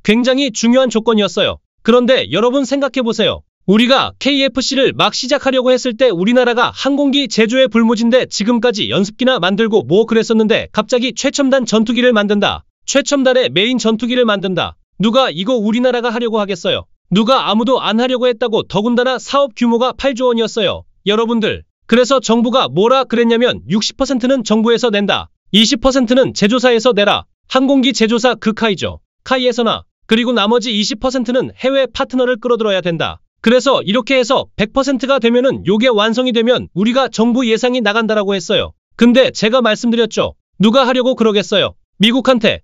굉장히 중요한 조건이었어요. 그런데 여러분 생각해보세요. 우리가 KFC를 막 시작하려고 했을 때 우리나라가 항공기 제조에 불모진데 지금까지 연습기나 만들고 뭐 그랬었는데 갑자기 최첨단 전투기를 만든다. 최첨단의 메인 전투기를 만든다. 누가 이거 우리나라가 하려고 하겠어요? 누가 아무도 안 하려고 했다고. 더군다나 사업 규모가 8조 원이었어요. 여러분들. 그래서 정부가 뭐라 그랬냐면 60%는 정부에서 낸다. 20%는 제조사에서 내라. 항공기 제조사 그 카이죠. 카이에서나. 그리고 나머지 20%는 해외 파트너를 끌어들여야 된다. 그래서 이렇게 해서 100%가 되면은 요게 완성이 되면 우리가 정부 예상이 나간다라고 했어요. 근데 제가 말씀드렸죠. 누가 하려고 그러겠어요? 미국한테.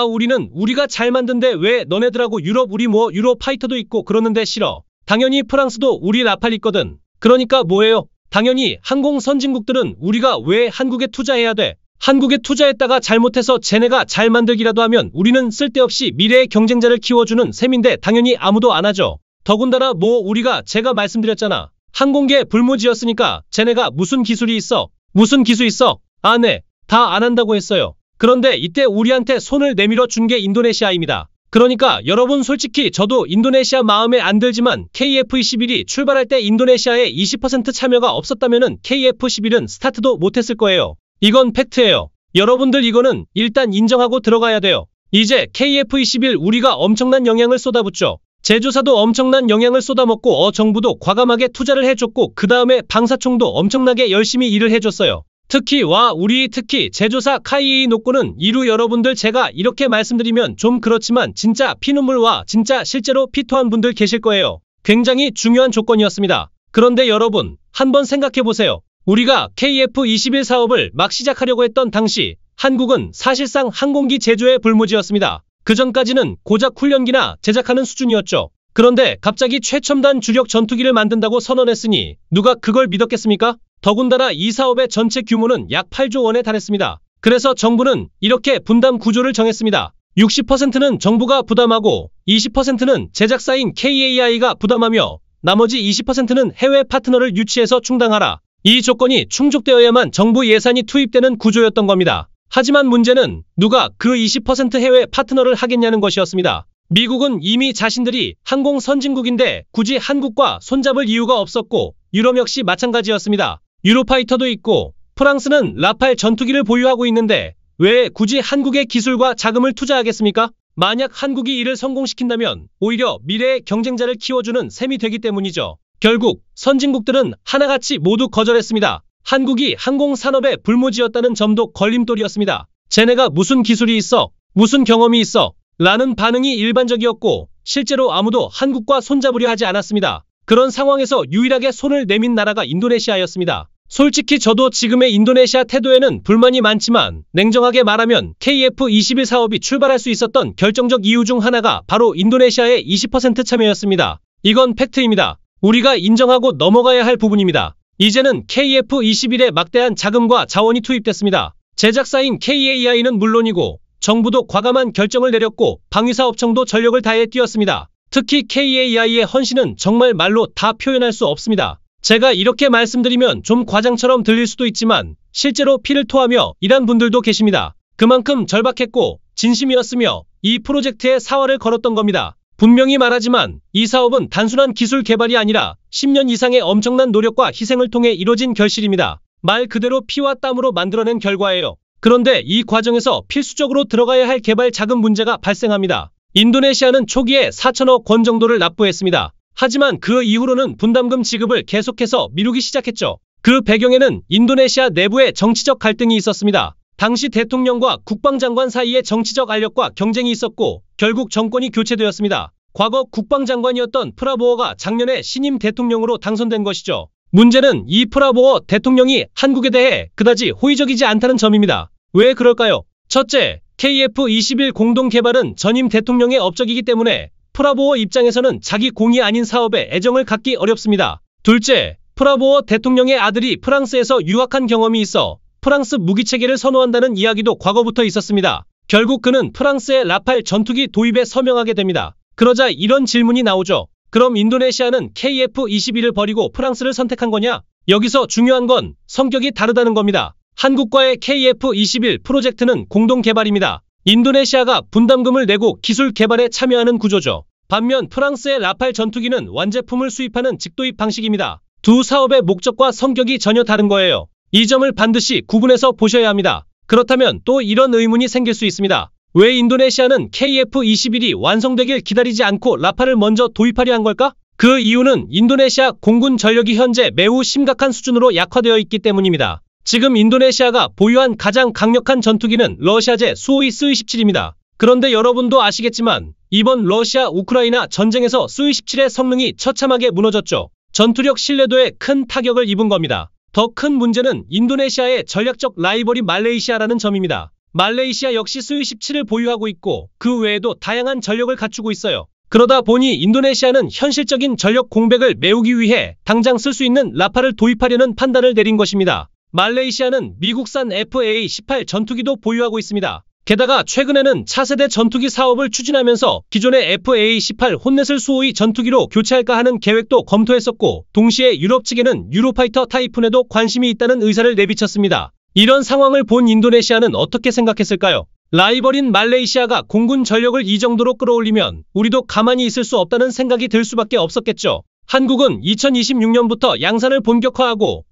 우리는 우리가 잘 만든데 왜 너네들하고 유럽 우리 뭐 유로 파이터도 있고 그러는데 싫어. 당연히 프랑스도 우리 라팔 있거든. 그러니까 뭐예요? 당연히 항공 선진국들은 우리가 왜 한국에 투자해야 돼? 한국에 투자했다가 잘못해서 쟤네가 잘 만들기라도 하면 우리는 쓸데없이 미래의 경쟁자를 키워주는 셈인데 당연히 아무도 안 하죠. 더군다나 뭐 우리가 제가 말씀드렸잖아. 항공계 불모지였으니까 쟤네가 무슨 기술이 있어? 무슨 기술 있어? 네. 다 안 한다고 했어요. 그런데 이때 우리한테 손을 내밀어 준 게 인도네시아입니다. 그러니까 여러분 솔직히 저도 인도네시아 마음에 안 들지만 KF-21이 출발할 때 인도네시아에 20% 참여가 없었다면은 KF-11은 스타트도 못했을 거예요. 이건 팩트예요. 여러분들 이거는 일단 인정하고 들어가야 돼요. 이제 KF-21 우리가 엄청난 영향을 쏟아붓죠. 제조사도 엄청난 영향을 쏟아먹고 정부도 과감하게 투자를 해줬고 그 다음에 방사총도 엄청나게 열심히 일을 해줬어요. 특히 제조사 카이이 노코는 이루 여러분들 제가 이렇게 말씀드리면 좀 그렇지만 진짜 피눈물과 진짜 실제로 피토한 분들 계실 거예요. 굉장히 중요한 조건이었습니다. 그런데 여러분 한번 생각해보세요. 우리가 KF-21 사업을 막 시작하려고 했던 당시 한국은 사실상 항공기 제조의 불모지였습니다. 그 전까지는 고작 훈련기나 제작하는 수준이었죠. 그런데 갑자기 최첨단 주력 전투기를 만든다고 선언했으니 누가 그걸 믿었겠습니까? 더군다나 이 사업의 전체 규모는 약 8조 원에 달했습니다. 그래서 정부는 이렇게 분담 구조를 정했습니다. 60%는 정부가 부담하고 20%는 제작사인 KAI가 부담하며 나머지 20%는 해외 파트너를 유치해서 충당하라. 이 조건이 충족되어야만 정부 예산이 투입되는 구조였던 겁니다. 하지만 문제는 누가 그 20% 해외 파트너를 하겠냐는 것이었습니다. 미국은 이미 자신들이 항공 선진국인데 굳이 한국과 손잡을 이유가 없었고 유럽 역시 마찬가지였습니다. 유로파이터도 있고 프랑스는 라팔 전투기를 보유하고 있는데 왜 굳이 한국의 기술과 자금을 투자하겠습니까? 만약 한국이 이를 성공시킨다면 오히려 미래의 경쟁자를 키워주는 셈이 되기 때문이죠. 결국 선진국들은 하나같이 모두 거절했습니다. 한국이 항공산업의 불모지였다는 점도 걸림돌이었습니다. 쟤네가 무슨 기술이 있어? 무슨 경험이 있어? 라는 반응이 일반적이었고 실제로 아무도 한국과 손잡으려 하지 않았습니다. 그런 상황에서 유일하게 손을 내민 나라가 인도네시아였습니다. 솔직히 저도 지금의 인도네시아 태도에는 불만이 많지만 냉정하게 말하면 KF-21 사업이 출발할 수 있었던 결정적 이유 중 하나가 바로 인도네시아의 20% 참여였습니다. 이건 팩트입니다. 우리가 인정하고 넘어가야 할 부분입니다. 이제는 KF-21에 막대한 자금과 자원이 투입됐습니다. 제작사인 KAI는 물론이고 정부도 과감한 결정을 내렸고 방위사업청도 전력을 다해 뛰었습니다. 특히 KAI의 헌신은 정말 말로 다 표현할 수 없습니다. 제가 이렇게 말씀드리면 좀 과장처럼 들릴 수도 있지만 실제로 피를 토하며 일한 분들도 계십니다. 그만큼 절박했고 진심이었으며 이 프로젝트에 사활을 걸었던 겁니다. 분명히 말하지만 이 사업은 단순한 기술 개발이 아니라 10년 이상의 엄청난 노력과 희생을 통해 이뤄진 결실입니다. 말 그대로 피와 땀으로 만들어낸 결과예요. 그런데 이 과정에서 필수적으로 들어가야 할 개발 자금 문제가 발생합니다. 인도네시아는 초기에 4천억 원 정도를 납부했습니다. 하지만 그 이후로는 분담금 지급을 계속해서 미루기 시작했죠. 그 배경에는 인도네시아 내부의 정치적 갈등이 있었습니다. 당시 대통령과 국방장관 사이의 정치적 알력과 경쟁이 있었고 결국 정권이 교체되었습니다. 과거 국방장관이었던 프라보어가 작년에 신임 대통령으로 당선된 것이죠. 문제는 이 프라보어 대통령이 한국에 대해 그다지 호의적이지 않다는 점입니다. 왜 그럴까요? 첫째, KF-21 공동개발은 전임 대통령의 업적이기 때문에 프라보어 입장에서는 자기 공이 아닌 사업에 애정을 갖기 어렵습니다. 둘째, 프라보어 대통령의 아들이 프랑스에서 유학한 경험이 있어 프랑스 무기체계를 선호한다는 이야기도 과거부터 있었습니다. 결국 그는 프랑스의 라팔 전투기 도입에 서명하게 됩니다. 그러자 이런 질문이 나오죠. 그럼 인도네시아는 KF-21을 버리고 프랑스를 선택한 거냐? 여기서 중요한 건 성격이 다르다는 겁니다. 한국과의 KF-21 프로젝트는 공동 개발입니다. 인도네시아가 분담금을 내고 기술 개발에 참여하는 구조죠. 반면 프랑스의 라팔 전투기는 완제품을 수입하는 직도입 방식입니다. 두 사업의 목적과 성격이 전혀 다른 거예요. 이 점을 반드시 구분해서 보셔야 합니다. 그렇다면 또 이런 의문이 생길 수 있습니다. 왜 인도네시아는 KF-21이 완성되길 기다리지 않고 라팔을 먼저 도입하려 한 걸까? 그 이유는 인도네시아 공군 전력이 현재 매우 심각한 수준으로 약화되어 있기 때문입니다. 지금 인도네시아가 보유한 가장 강력한 전투기는 러시아제 수호이 스-27입니다. 그런데 여러분도 아시겠지만 이번 러시아 우크라이나 전쟁에서 스-27의 성능이 처참하게 무너졌죠. 전투력 신뢰도에 큰 타격을 입은 겁니다. 더 큰 문제는 인도네시아의 전략적 라이벌이 말레이시아라는 점입니다. 말레이시아 역시 스-27을 보유하고 있고 그 외에도 다양한 전력을 갖추고 있어요. 그러다 보니 인도네시아는 현실적인 전력 공백을 메우기 위해 당장 쓸 수 있는 라팔을 도입하려는 판단을 내린 것입니다. 말레이시아는 미국산 FA-18 전투기도 보유하고 있습니다. 게다가 최근에는 차세대 전투기 사업을 추진하면서 기존의 FA-18 혼넷을 수호이 전투기로 교체할까 하는 계획도 검토했었고 동시에 유럽 측에는 유로파이터 타이푼에도 관심이 있다는 의사를 내비쳤습니다. 이런 상황을 본 인도네시아는 어떻게 생각했을까요? 라이벌인 말레이시아가 공군 전력을 이 정도로 끌어올리면 우리도 가만히 있을 수 없다는 생각이 들 수밖에 없었겠죠. 한국은 2026년부터 양산을 본격화하고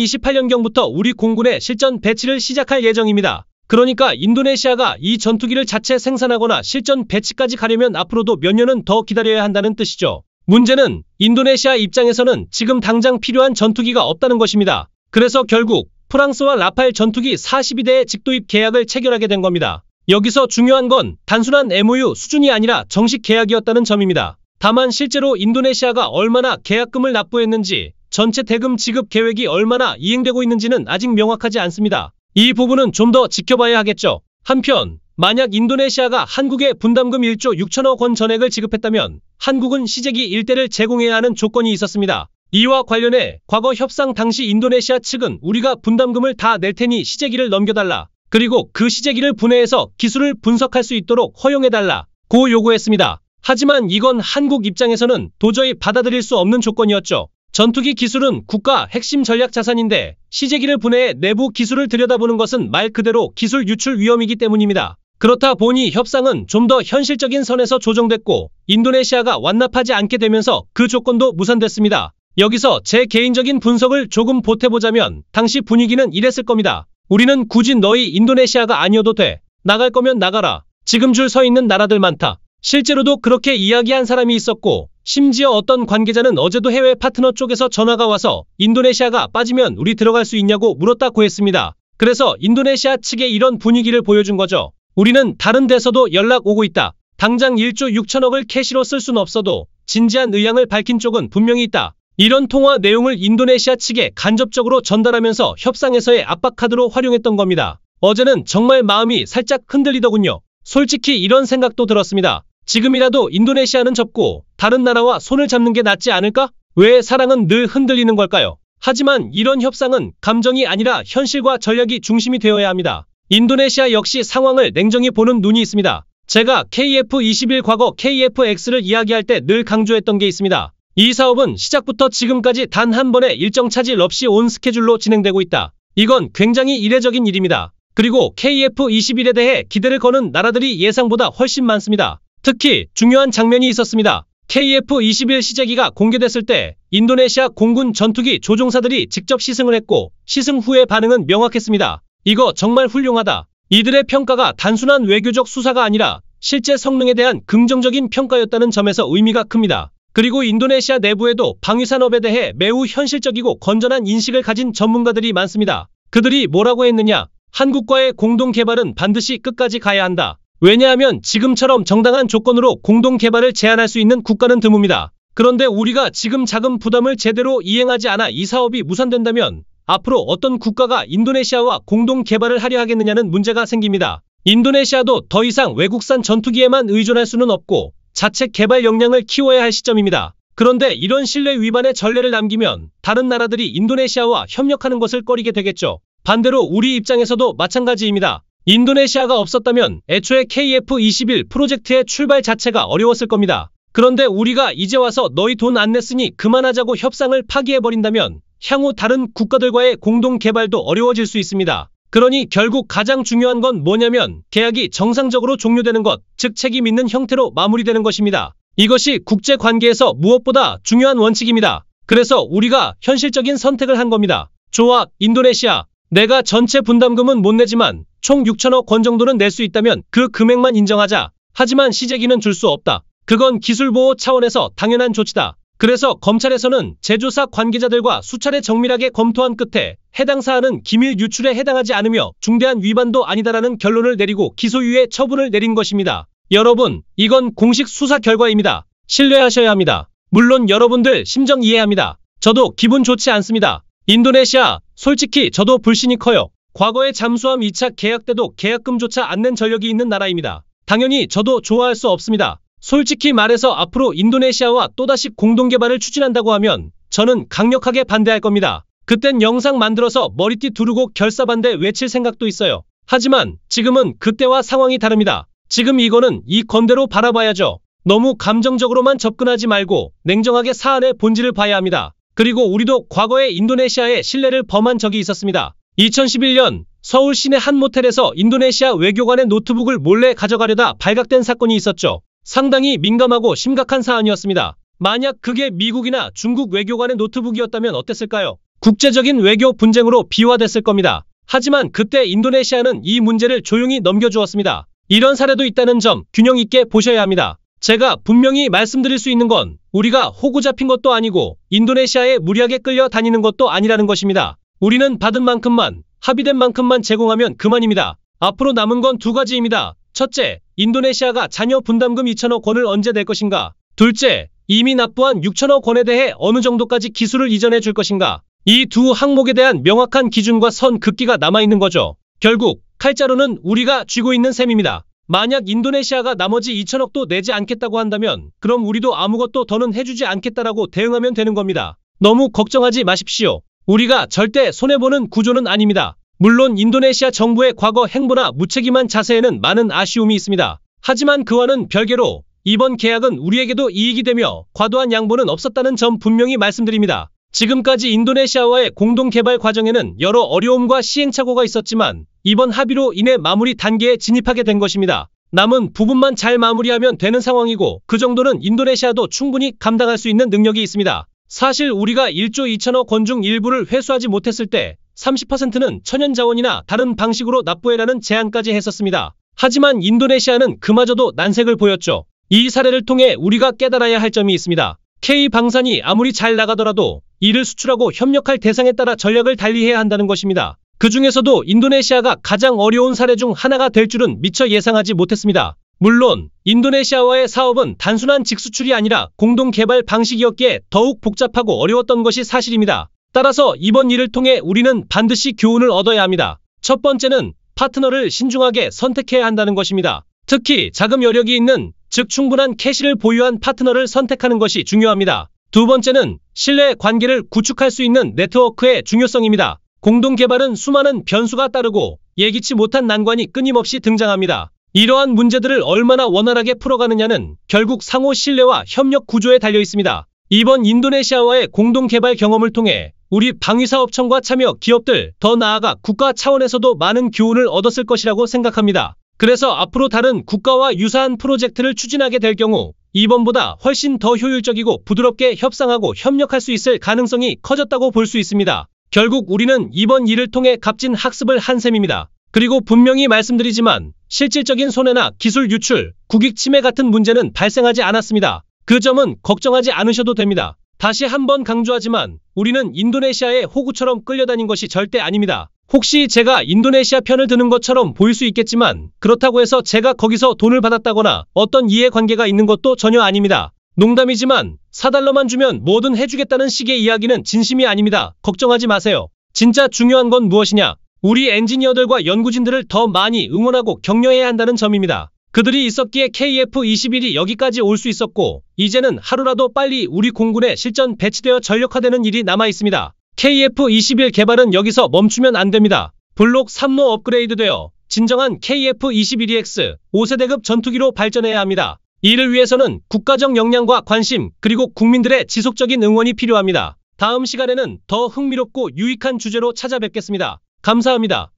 2028년경부터 우리 공군의 실전 배치를 시작할 예정입니다. 그러니까 인도네시아가 이 전투기를 자체 생산하거나 실전 배치까지 가려면 앞으로도 몇 년은 더 기다려야 한다는 뜻이죠. 문제는 인도네시아 입장에서는 지금 당장 필요한 전투기가 없다는 것입니다. 그래서 결국 프랑스와 라팔 전투기 42대의 직도입 계약을 체결하게 된 겁니다. 여기서 중요한 건 단순한 MOU 수준이 아니라 정식 계약이었다는 점입니다. 다만 실제로 인도네시아가 얼마나 계약금을 납부했는지, 전체 대금 지급 계획이 얼마나 이행되고 있는지는 아직 명확하지 않습니다. 이 부분은 좀 더 지켜봐야 하겠죠. 한편 만약 인도네시아가 한국에 분담금 1조 6천억 원 전액을 지급했다면 한국은 시제기 1대를 제공해야 하는 조건이 있었습니다. 이와 관련해 과거 협상 당시 인도네시아 측은 우리가 분담금을 다 낼 테니 시제기를 넘겨달라. 그리고 그 시제기를 분해해서 기술을 분석할 수 있도록 허용해달라고 요구했습니다. 하지만 이건 한국 입장에서는 도저히 받아들일 수 없는 조건이었죠. 전투기 기술은 국가 핵심 전략 자산인데 시제기를 분해해 내부 기술을 들여다보는 것은 말 그대로 기술 유출 위험이기 때문입니다. 그렇다 보니 협상은 좀 더 현실적인 선에서 조정됐고 인도네시아가 완납하지 않게 되면서 그 조건도 무산됐습니다. 여기서 제 개인적인 분석을 조금 보태보자면 당시 분위기는 이랬을 겁니다. 우리는 굳이 너희 인도네시아가 아니어도 돼. 나갈 거면 나가라. 지금 줄 서 있는 나라들 많다. 실제로도 그렇게 이야기한 사람이 있었고 심지어 어떤 관계자는 어제도 해외 파트너 쪽에서 전화가 와서 인도네시아가 빠지면 우리 들어갈 수 있냐고 물었다고 했습니다. 그래서 인도네시아 측에 이런 분위기를 보여준 거죠. 우리는 다른 데서도 연락 오고 있다. 당장 1조 6천억을 캐시로 쓸 순 없어도 진지한 의향을 밝힌 쪽은 분명히 있다. 이런 통화 내용을 인도네시아 측에 간접적으로 전달하면서 협상에서의 압박카드로 활용했던 겁니다. 어제는 정말 마음이 살짝 흔들리더군요. 솔직히 이런 생각도 들었습니다. 지금이라도 인도네시아는 접고 다른 나라와 손을 잡는 게 낫지 않을까? 왜 사랑은 늘 흔들리는 걸까요? 하지만 이런 협상은 감정이 아니라 현실과 전략이 중심이 되어야 합니다. 인도네시아 역시 상황을 냉정히 보는 눈이 있습니다. 제가 KF-21 과거 KF-X를 이야기할 때 늘 강조했던 게 있습니다. 이 사업은 시작부터 지금까지 단 한 번의 일정 차질 없이 온 스케줄로 진행되고 있다. 이건 굉장히 이례적인 일입니다. 그리고 KF-21에 대해 기대를 거는 나라들이 예상보다 훨씬 많습니다. 특히 중요한 장면이 있었습니다. KF-21 시제기가 공개됐을 때 인도네시아 공군 전투기 조종사들이 직접 시승을 했고 시승 후의 반응은 명확했습니다. 이거 정말 훌륭하다. 이들의 평가가 단순한 외교적 수사가 아니라 실제 성능에 대한 긍정적인 평가였다는 점에서 의미가 큽니다. 그리고 인도네시아 내부에도 방위산업에 대해 매우 현실적이고 건전한 인식을 가진 전문가들이 많습니다. 그들이 뭐라고 했느냐? 한국과의 공동 개발은 반드시 끝까지 가야 한다. 왜냐하면 지금처럼 정당한 조건으로 공동 개발을 제한할 수 있는 국가는 드뭅니다. 그런데 우리가 지금 자금 부담을 제대로 이행하지 않아 이 사업이 무산된다면 앞으로 어떤 국가가 인도네시아와 공동 개발을 하려 하겠느냐는 문제가 생깁니다. 인도네시아도 더 이상 외국산 전투기에만 의존할 수는 없고 자체 개발 역량을 키워야 할 시점입니다. 그런데 이런 신뢰 위반의 전례를 남기면 다른 나라들이 인도네시아와 협력하는 것을 꺼리게 되겠죠. 반대로 우리 입장에서도 마찬가지입니다. 인도네시아가 없었다면 애초에 KF-21 프로젝트의 출발 자체가 어려웠을 겁니다. 그런데 우리가 이제 와서 너희 돈 안 냈으니 그만하자고 협상을 파기해버린다면 향후 다른 국가들과의 공동 개발도 어려워질 수 있습니다. 그러니 결국 가장 중요한 건 뭐냐면 계약이 정상적으로 종료되는 것, 즉 책임 있는 형태로 마무리되는 것입니다. 이것이 국제 관계에서 무엇보다 중요한 원칙입니다. 그래서 우리가 현실적인 선택을 한 겁니다. 좋아, 인도네시아. 내가 전체 분담금은 못 내지만 총 6천억 원 정도는 낼 수 있다면 그 금액만 인정하자. 하지만 시제기는 줄 수 없다. 그건 기술보호 차원에서 당연한 조치다. 그래서 검찰에서는 제조사 관계자들과 수차례 정밀하게 검토한 끝에 해당 사안은 기밀 유출에 해당하지 않으며 중대한 위반도 아니다라는 결론을 내리고 기소유예 처분을 내린 것입니다. 여러분, 이건 공식 수사 결과입니다. 신뢰하셔야 합니다. 물론 여러분들 심정 이해합니다. 저도 기분 좋지 않습니다. 인도네시아, 솔직히 저도 불신이 커요. 과거에 잠수함 2차 계약 때도 계약금조차 안 낸 전력이 있는 나라입니다. 당연히 저도 좋아할 수 없습니다. 솔직히 말해서 앞으로 인도네시아와 또다시 공동개발을 추진한다고 하면 저는 강력하게 반대할 겁니다. 그땐 영상 만들어서 머리띠 두르고 결사반대 외칠 생각도 있어요. 하지만 지금은 그때와 상황이 다릅니다. 지금 이거는 이 건대로 바라봐야죠. 너무 감정적으로만 접근하지 말고 냉정하게 사안의 본질을 봐야 합니다. 그리고 우리도 과거에 인도네시아에 신뢰를 범한 적이 있었습니다. 2011년 서울 시내 한 모텔에서 인도네시아 외교관의 노트북을 몰래 가져가려다 발각된 사건이 있었죠. 상당히 민감하고 심각한 사안이었습니다. 만약 그게 미국이나 중국 외교관의 노트북이었다면 어땠을까요? 국제적인 외교 분쟁으로 비화됐을 겁니다. 하지만 그때 인도네시아는 이 문제를 조용히 넘겨주었습니다. 이런 사례도 있다는 점 균형 있게 보셔야 합니다. 제가 분명히 말씀드릴 수 있는 건 우리가 호구 잡힌 것도 아니고 인도네시아에 무리하게 끌려 다니는 것도 아니라는 것입니다. 우리는 받은 만큼만, 합의된 만큼만 제공하면 그만입니다. 앞으로 남은 건 두 가지입니다. 첫째, 인도네시아가 잔여 분담금 2천억 원을 언제 낼 것인가? 둘째, 이미 납부한 6천억 원에 대해 어느 정도까지 기술을 이전해 줄 것인가? 이 두 항목에 대한 명확한 기준과 선 긋기가 남아있는 거죠. 결국 칼자루는 우리가 쥐고 있는 셈입니다. 만약 인도네시아가 나머지 2천억도 내지 않겠다고 한다면 그럼 우리도 아무것도 더는 해주지 않겠다라고 대응하면 되는 겁니다. 너무 걱정하지 마십시오. 우리가 절대 손해보는 구조는 아닙니다. 물론 인도네시아 정부의 과거 행보나 무책임한 자세에는 많은 아쉬움이 있습니다. 하지만 그와는 별개로 이번 계약은 우리에게도 이익이 되며 과도한 양보는 없었다는 점 분명히 말씀드립니다. 지금까지 인도네시아와의 공동개발 과정에는 여러 어려움과 시행착오가 있었지만 이번 합의로 인해 마무리 단계에 진입하게 된 것입니다. 남은 부분만 잘 마무리하면 되는 상황이고 그 정도는 인도네시아도 충분히 감당할 수 있는 능력이 있습니다. 사실 우리가 1조 2천억 원 중 일부를 회수하지 못했을 때 30%는 천연자원이나 다른 방식으로 납부해라는 제안까지 했었습니다. 하지만 인도네시아는 그마저도 난색을 보였죠. 이 사례를 통해 우리가 깨달아야 할 점이 있습니다. K방산이 아무리 잘 나가더라도 이를 수출하고 협력할 대상에 따라 전략을 달리해야 한다는 것입니다. 그 중에서도 인도네시아가 가장 어려운 사례 중 하나가 될 줄은 미처 예상하지 못했습니다. 물론 인도네시아와의 사업은 단순한 직수출이 아니라 공동개발 방식이었기에 더욱 복잡하고 어려웠던 것이 사실입니다. 따라서 이번 일을 통해 우리는 반드시 교훈을 얻어야 합니다. 첫 번째는 파트너를 신중하게 선택해야 한다는 것입니다. 특히 자금 여력이 있는, 즉 충분한 캐시를 보유한 파트너를 선택하는 것이 중요합니다. 두 번째는 신뢰 관계를 구축할 수 있는 네트워크의 중요성입니다. 공동개발은 수많은 변수가 따르고 예기치 못한 난관이 끊임없이 등장합니다. 이러한 문제들을 얼마나 원활하게 풀어가느냐는 결국 상호 신뢰와 협력 구조에 달려 있습니다. 이번 인도네시아와의 공동개발 경험을 통해 우리 방위사업청과 참여 기업들, 더 나아가 국가 차원에서도 많은 교훈을 얻었을 것이라고 생각합니다. 그래서 앞으로 다른 국가와 유사한 프로젝트를 추진하게 될 경우 이번보다 훨씬 더 효율적이고 부드럽게 협상하고 협력할 수 있을 가능성이 커졌다고 볼 수 있습니다. 결국 우리는 이번 일을 통해 값진 학습을 한 셈입니다. 그리고 분명히 말씀드리지만 실질적인 손해나 기술 유출, 국익 침해 같은 문제는 발생하지 않았습니다. 그 점은 걱정하지 않으셔도 됩니다. 다시 한번 강조하지만 우리는 인도네시아의 호구처럼 끌려다닌 것이 절대 아닙니다. 혹시 제가 인도네시아 편을 드는 것처럼 보일 수 있겠지만 그렇다고 해서 제가 거기서 돈을 받았다거나 어떤 이해관계가 있는 것도 전혀 아닙니다. 농담이지만 4달러만 주면 뭐든 해주겠다는 식의 이야기는 진심이 아닙니다. 걱정하지 마세요. 진짜 중요한 건 무엇이냐? 우리 엔지니어들과 연구진들을 더 많이 응원하고 격려해야 한다는 점입니다. 그들이 있었기에 KF-21이 여기까지 올 수 있었고 이제는 하루라도 빨리 우리 공군에 실전 배치되어 전력화되는 일이 남아있습니다. KF-21 개발은 여기서 멈추면 안 됩니다. 블록 3로 업그레이드되어 진정한 KF-21EX 5세대급 전투기로 발전해야 합니다. 이를 위해서는 국가적 역량과 관심 그리고 국민들의 지속적인 응원이 필요합니다. 다음 시간에는 더 흥미롭고 유익한 주제로 찾아뵙겠습니다. 감사합니다.